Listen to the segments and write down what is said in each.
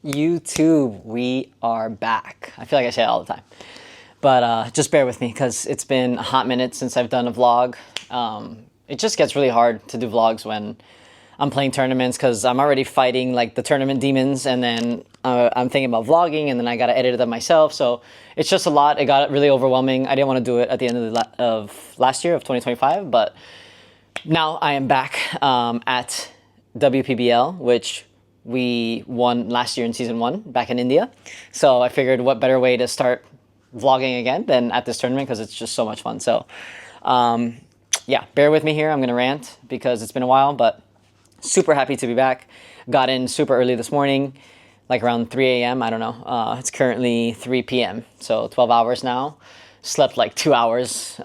YouTube, we are back. I feel like I say it all the time. But just bear with me because it's been a hot minute since I've done a vlog. It just gets really hard to do vlogs when I'm playing tournaments because I'm already fighting like the tournament demons, and then I'm thinking about vlogging, and then I got to edit them myself. So it's just a lot. It got really overwhelming. I didn't want to do it at the end of last year of 2025, but now I am back at WPBL, which we won last year in season 1 back in India. So I figured what better way to start vlogging again than at this tournament because it's just so much fun. So yeah, bear with me here. I'm going to rant because it's been a while, but super happy to be back. Got in super early this morning, like around 3 a.m. I don't know. It's currently 3 p.m. So 12 hours now. Slept like 2 hours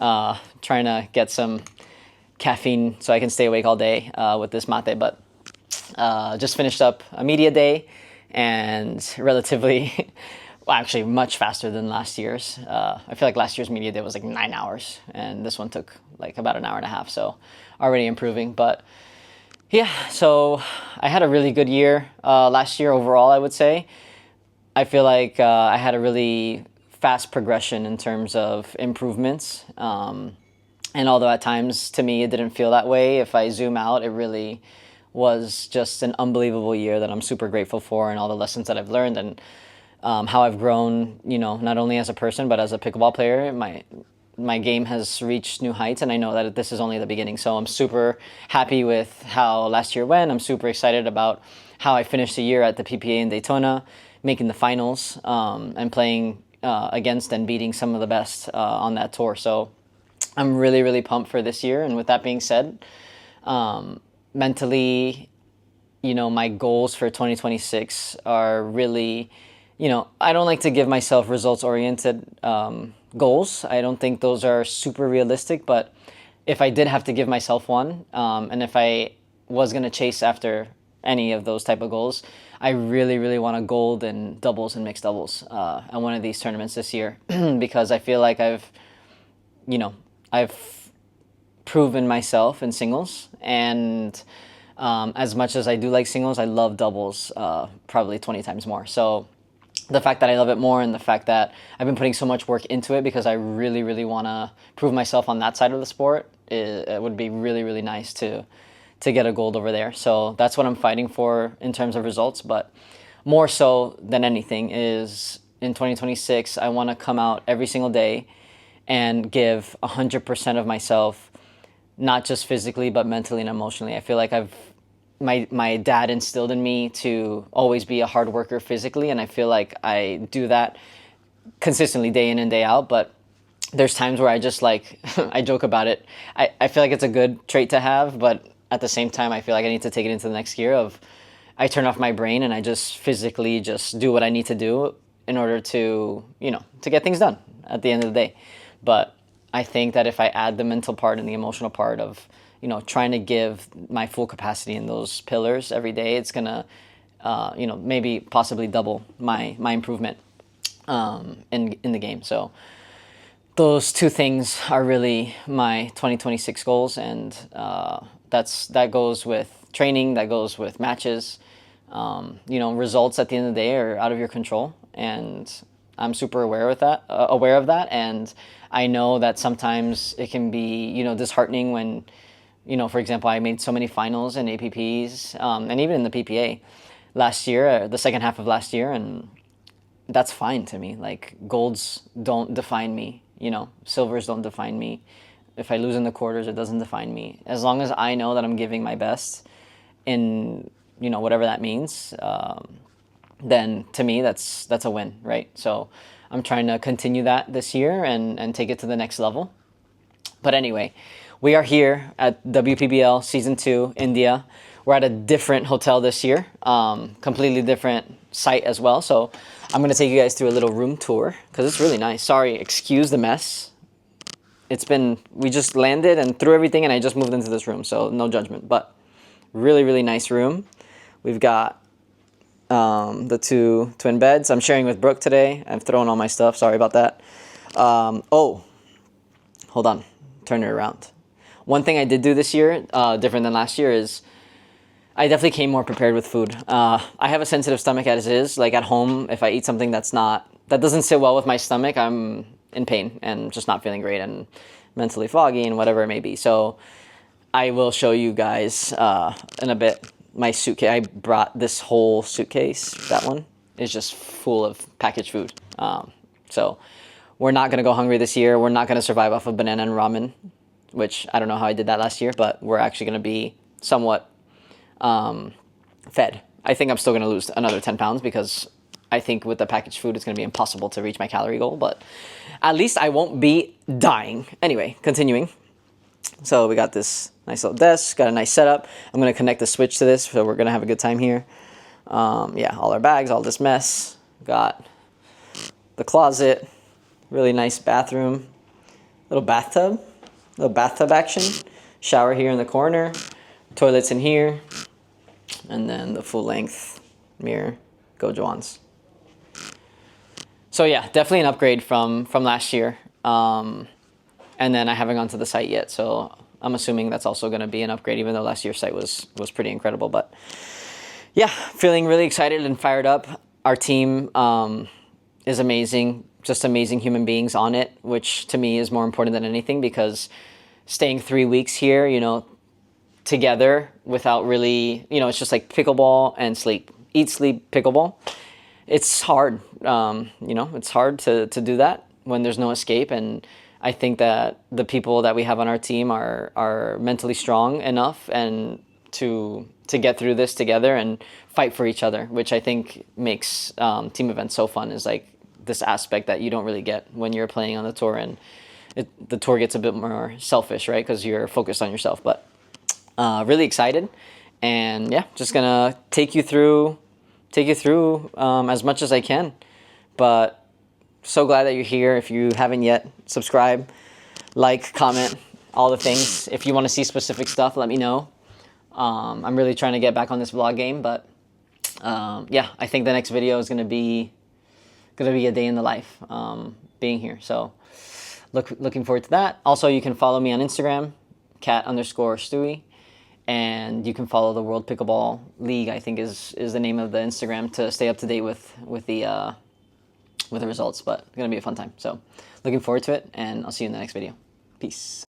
trying to get some caffeine so I can stay awake all day with this mate. But just finished up a media day and relatively, well, actually much faster than last year's. I feel like last year's media day was like 9 hours and this one took like about an hour and a half. So already improving. But yeah, so I had a really good year last year overall, I would say. I feel like I had a really fast progression in terms of improvements. And although at times to me it didn't feel that way, if I zoom out, it really was just an unbelievable year that I'm super grateful for, and all the lessons that I've learned, and how I've grown, you know, not only as a person but as a pickleball player. My game has reached new heights, and I know that this is only the beginning. So I'm super happy with how last year went. I'm super excited about how I finished the year at the PPA in Daytona, making the finals, and playing against and beating some of the best on that tour. So I'm really, really pumped for this year. And with that being said, mentally, you know, my goals for 2026 are really, you know, I don't like to give myself results-oriented goals. I don't think those are super realistic, but if I did have to give myself one, and if I was going to chase after any of those type of goals, I really, really want a gold in doubles and mixed doubles at one of these tournaments this year because I feel like I've proven myself in singles, and as much as I do like singles, I love doubles probably 20 times more. So the fact that I love it more, and the fact that I've been putting so much work into it because I really, really want to prove myself on that side of the sport, it would be really, really nice to get a gold over there. So that's what I'm fighting for in terms of results. But more so than anything is in 2026, I want to come out every single day and give 100% of myself, not just physically, but mentally and emotionally. I feel like my dad instilled in me to always be a hard worker physically, and I feel like I do that consistently day in and day out. But there's times where I just like, I joke about it. I feel like it's a good trait to have, but at the same time, I feel like I need to take it into the next gear of I turn off my brain and I just physically just do what I need to do in order to, you know, to get things done at the end of the day. But I think that if I add the mental part and the emotional part of, you know, trying to give my full capacity in those pillars every day, it's gonna, you know, maybe possibly double my improvement in the game. So those two things are really my 2026 goals, and that goes with training, that goes with matches. You know, results at the end of the day are out of your control, and I'm super aware of that, and I know that sometimes it can be, you know, disheartening when, you know, for example, I made so many finals in APPs, and even in the PPA last year, the second half of last year, and that's fine to me. Like, golds don't define me, you know, silvers don't define me. If I lose in the quarters, it doesn't define me. As long as I know that I'm giving my best in, you know, whatever that means, then to me that's a win, right? So I'm trying to continue that this year and take it to the next level. But anyway, we are here at WPBL Season 2, India. We're at a different hotel this year, completely different site as well. So I'm going to take you guys through a little room tour because it's really nice. Sorry, excuse the mess. We just landed and threw everything, and I just moved into this room, so no judgment. But really, really nice room. We've got the two twin beds. I'm sharing with Brooke today. I've thrown all my stuff. Sorry about that. Oh, hold on. Turn it around. One thing I did do this year, different than last year, is I definitely came more prepared with food. I have a sensitive stomach as is. Like at home, if I eat something that doesn't sit well with my stomach, I'm in pain and just not feeling great and mentally foggy and whatever it may be. So I will show you guys in a bit my suitcase. I brought this whole suitcase. That one is just full of packaged food. So we're not going to go hungry this year. We're not going to survive off of banana and ramen, which I don't know how I did that last year, but we're actually going to be somewhat fed. I think I'm still going to lose another 10 pounds because I think with the packaged food, it's going to be impossible to reach my calorie goal, but at least I won't be dying. Anyway, continuing. So we got this nice little desk, got a nice setup. I'm going to connect the switch to this, so we're going to have a good time here. Yeah, all our bags, all this mess. Got the closet, really nice bathroom, little bathtub action. Shower here in the corner, toilets in here, and then the full length mirror, go Joans. So yeah, definitely an upgrade from last year. And then I haven't gone to the site yet, so I'm assuming that's also going to be an upgrade, even though last year's site was pretty incredible. But yeah, feeling really excited and fired up. Our team is amazing, just amazing human beings on it, which to me is more important than anything, because staying 3 weeks here, together without really, it's just like pickleball and sleep. Eat, sleep, pickleball. It's hard, it's hard to do that when there's no escape. And I think that the people that we have on our team are mentally strong enough and to get through this together and fight for each other, which I think makes team events so fun, is like this aspect that you don't really get when you're playing on the tour, and the tour gets a bit more selfish, right? Because you're focused on yourself. But really excited, and yeah, just gonna take you through as much as I can. But so glad that you're here. If you haven't yet, subscribe, like, comment, all the things. If you want to see specific stuff, let me know. I'm really trying to get back on this vlog game, but yeah, I think the next video is gonna be a day in the life being here. So looking forward to that. Also, you can follow me on Instagram, cat_Stewie. And you can follow the World Pickleball League, I think is the name of the Instagram, to stay up to date with the results. But it's gonna be a fun time. So looking forward to it, and I'll see you in the next video. Peace.